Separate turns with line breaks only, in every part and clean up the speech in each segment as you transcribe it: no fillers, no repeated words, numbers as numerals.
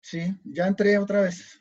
Sí, ya entré otra vez.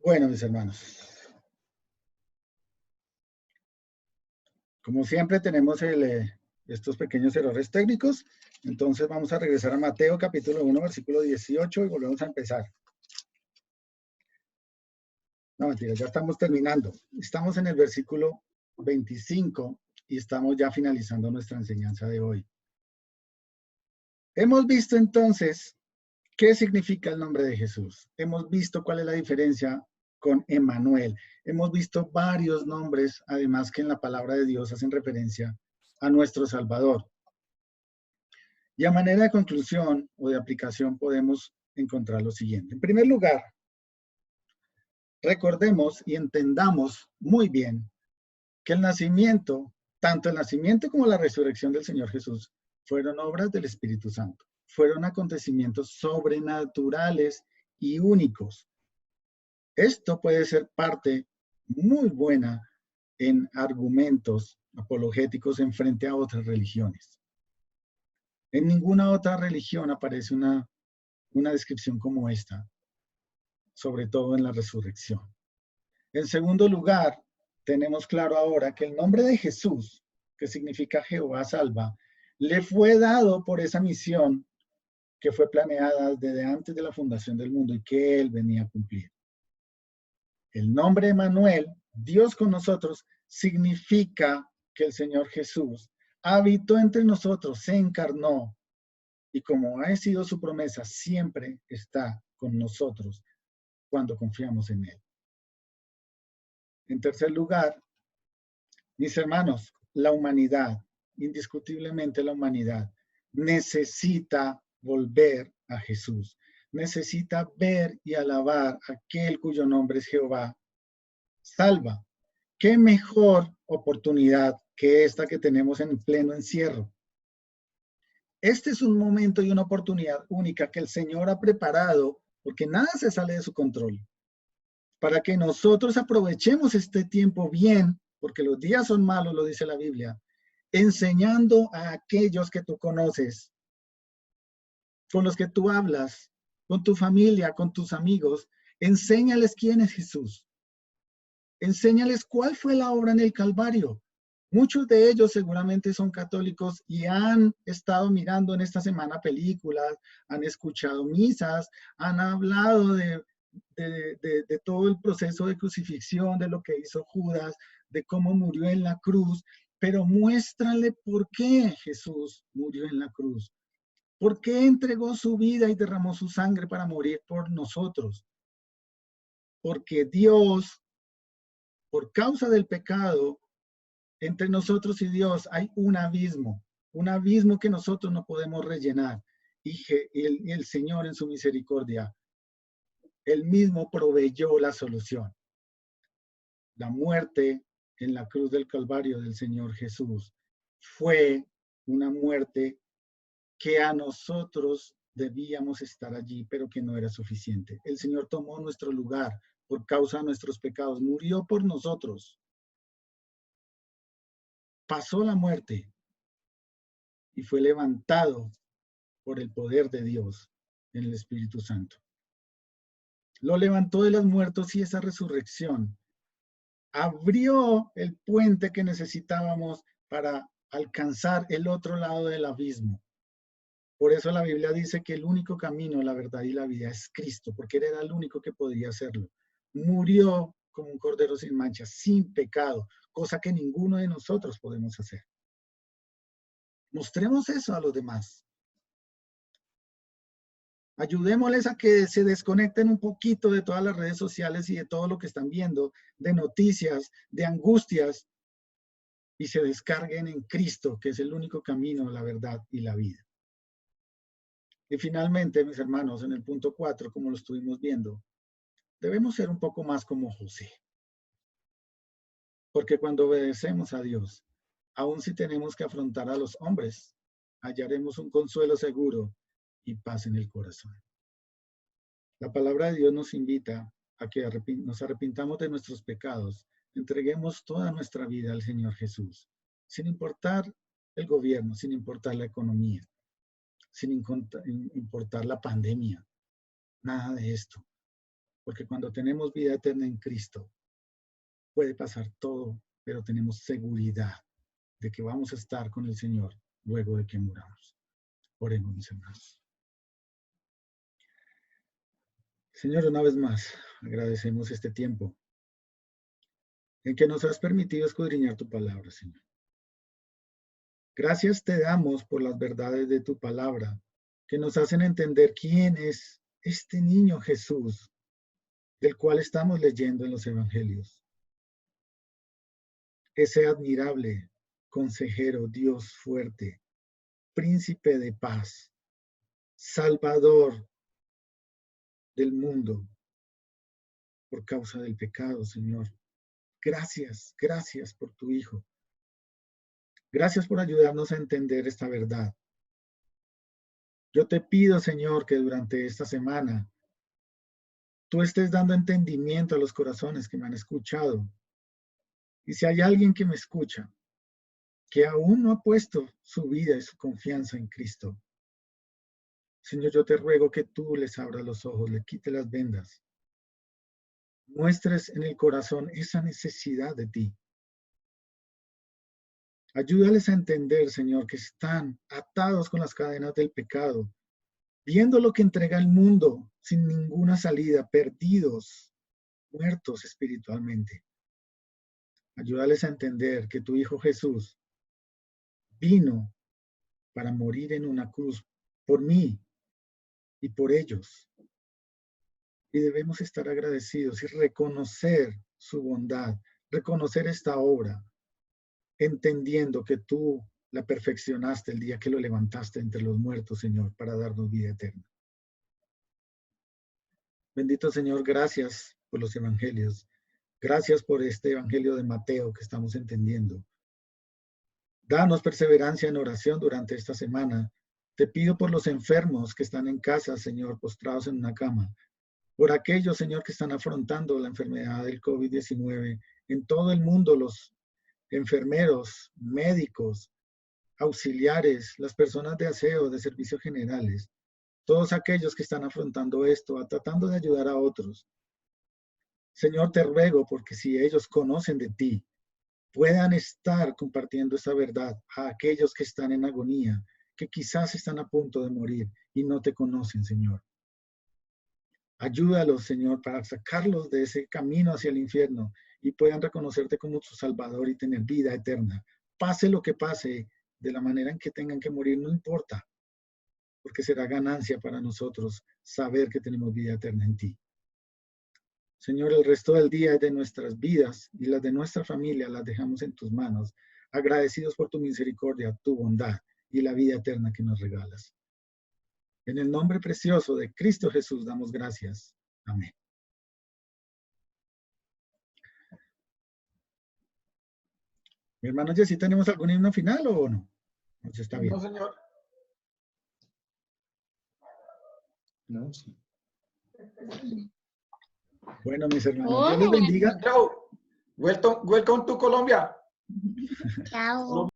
Bueno, mis hermanos, como siempre tenemos estos pequeños errores técnicos, entonces vamos a regresar a Mateo capítulo 1, versículo 18 y volvemos a empezar. No, mentira, ya estamos terminando. Estamos en el versículo 25 y estamos ya finalizando nuestra enseñanza de hoy. Hemos visto entonces qué significa el nombre de Jesús. Hemos visto cuál es la diferencia con Emmanuel. Hemos visto varios nombres, además que en la palabra de Dios hacen referencia a nuestro Salvador. Y a manera de conclusión o de aplicación podemos encontrar lo siguiente. En primer lugar, recordemos y entendamos muy bien que el nacimiento, tanto el nacimiento como la resurrección del Señor Jesús, fueron obras del Espíritu Santo. Fueron acontecimientos sobrenaturales y únicos. Esto puede ser parte muy buena en argumentos apologéticos en frente a otras religiones. En ninguna otra religión aparece una descripción como esta, sobre todo en la resurrección. En segundo lugar, tenemos claro ahora que el nombre de Jesús, que significa Jehová salva, le fue dado por esa misión que fue planeada desde antes de la fundación del mundo y que él venía a cumplir. El nombre Emmanuel, Dios con nosotros, significa que el Señor Jesús habitó entre nosotros, se encarnó y como ha sido su promesa, siempre está con nosotros cuando confiamos en él. En tercer lugar, mis hermanos, la humanidad, indiscutiblemente la humanidad, necesita volver a Jesús. Necesita ver y alabar a aquel cuyo nombre es Jehová. Salva. ¿Qué mejor oportunidad que esta que tenemos en pleno encierro? Este es un momento y una oportunidad única que el Señor ha preparado porque nada se sale de su control. Para que nosotros aprovechemos este tiempo bien, porque los días son malos, lo dice la Biblia, enseñando a aquellos que tú conoces, con los que tú hablas, con tu familia, con tus amigos, enséñales quién es Jesús. Enséñales cuál fue la obra en el Calvario. Muchos de ellos seguramente son católicos y han estado mirando en esta semana películas, han escuchado misas, han hablado de todo el proceso de crucifixión, de lo que hizo Judas, de cómo murió en la cruz, pero muéstrale por qué Jesús murió en la cruz. ¿Por qué entregó su vida y derramó su sangre para morir por nosotros? Porque Dios, por causa del pecado, entre nosotros y Dios hay un abismo que nosotros no podemos rellenar. Y el Señor en su misericordia, Él mismo proveyó la solución. La muerte en la cruz del Calvario del Señor Jesús fue una muerte que a nosotros debíamos estar allí, pero que no era suficiente. El Señor tomó nuestro lugar por causa de nuestros pecados, murió por nosotros, pasó la muerte y fue levantado por el poder de Dios en el Espíritu Santo. Lo levantó de los muertos y esa resurrección abrió el puente que necesitábamos para alcanzar el otro lado del abismo. Por eso la Biblia dice que el único camino, la verdad y la vida es Cristo, porque Él era el único que podía hacerlo. Murió como un cordero sin mancha, sin pecado, cosa que ninguno de nosotros podemos hacer. Mostremos eso a los demás. Ayudémosles a que se desconecten un poquito de todas las redes sociales y de todo lo que están viendo, de noticias, de angustias, y se descarguen en Cristo, que es el único camino, la verdad y la vida. Y finalmente, mis hermanos, en el punto 4, como lo estuvimos viendo, debemos ser un poco más como José. Porque cuando obedecemos a Dios, aun si tenemos que afrontar a los hombres, hallaremos un consuelo seguro y paz en el corazón. La palabra de Dios nos invita a que nos arrepintamos de nuestros pecados, entreguemos toda nuestra vida al Señor Jesús, sin importar el gobierno, sin importar la economía, sin importar la pandemia, nada de esto. Porque cuando tenemos vida eterna en Cristo, puede pasar todo, pero tenemos seguridad de que vamos a estar con el Señor luego de que muramos. Oremos, mis hermanos. Señor, una vez más, agradecemos este tiempo en que nos has permitido escudriñar tu palabra, Señor. Gracias te damos por las verdades de tu palabra, que nos hacen entender quién es este niño Jesús, del cual estamos leyendo en los evangelios. Ese admirable consejero, Dios fuerte, príncipe de paz, salvador del mundo por causa del pecado, Señor. Gracias, gracias por tu Hijo. Gracias por ayudarnos a entender esta verdad. Yo te pido, Señor, que durante esta semana tú estés dando entendimiento a los corazones que me han escuchado. Y si hay alguien que me escucha, que aún no ha puesto su vida y su confianza en Cristo, Señor, yo te ruego que tú les abras los ojos, le quites las vendas. Muestres en el corazón esa necesidad de ti. Ayúdales a entender, Señor, que están atados con las cadenas del pecado, viendo lo que entrega el mundo sin ninguna salida, perdidos, muertos espiritualmente. Ayúdales a entender que tu Hijo Jesús vino para morir en una cruz por mí y por ellos. Y debemos estar agradecidos y reconocer su bondad, reconocer esta obra, entendiendo que tú la perfeccionaste el día que lo levantaste entre los muertos, Señor, para darnos vida eterna. Bendito Señor, gracias por los evangelios. Gracias por este evangelio de Mateo que estamos entendiendo. Danos perseverancia en oración durante esta semana. Te pido por los enfermos que están en casa, Señor, postrados en una cama. Por aquellos, Señor, que están afrontando la enfermedad del COVID-19 en todo el mundo, los enfermeros, médicos, auxiliares, las personas de aseo, de servicios generales, todos aquellos que están afrontando esto, tratando de ayudar a otros. Señor, te ruego porque si ellos conocen de ti, puedan estar compartiendo esta verdad a aquellos que están en agonía, que quizás están a punto de morir y no te conocen, Señor. Ayúdalos, Señor, para sacarlos de ese camino hacia el infierno y puedan reconocerte como su Salvador y tener vida eterna. Pase lo que pase, de la manera en que tengan que morir, no importa, porque será ganancia para nosotros saber que tenemos vida eterna en ti. Señor, el resto del día de nuestras vidas y las de nuestra familia las dejamos en tus manos, agradecidos por tu misericordia, tu bondad y la vida eterna que nos regalas. En el nombre precioso de Cristo Jesús damos gracias. Amén. Mi hermano Jessy, ¿tenemos algún himno final o no? Pues está bien.
No, señor. No, sí.
Bueno, mis hermanos, Dios les bendiga.
Chao. Welcome to Colombia.
Chao.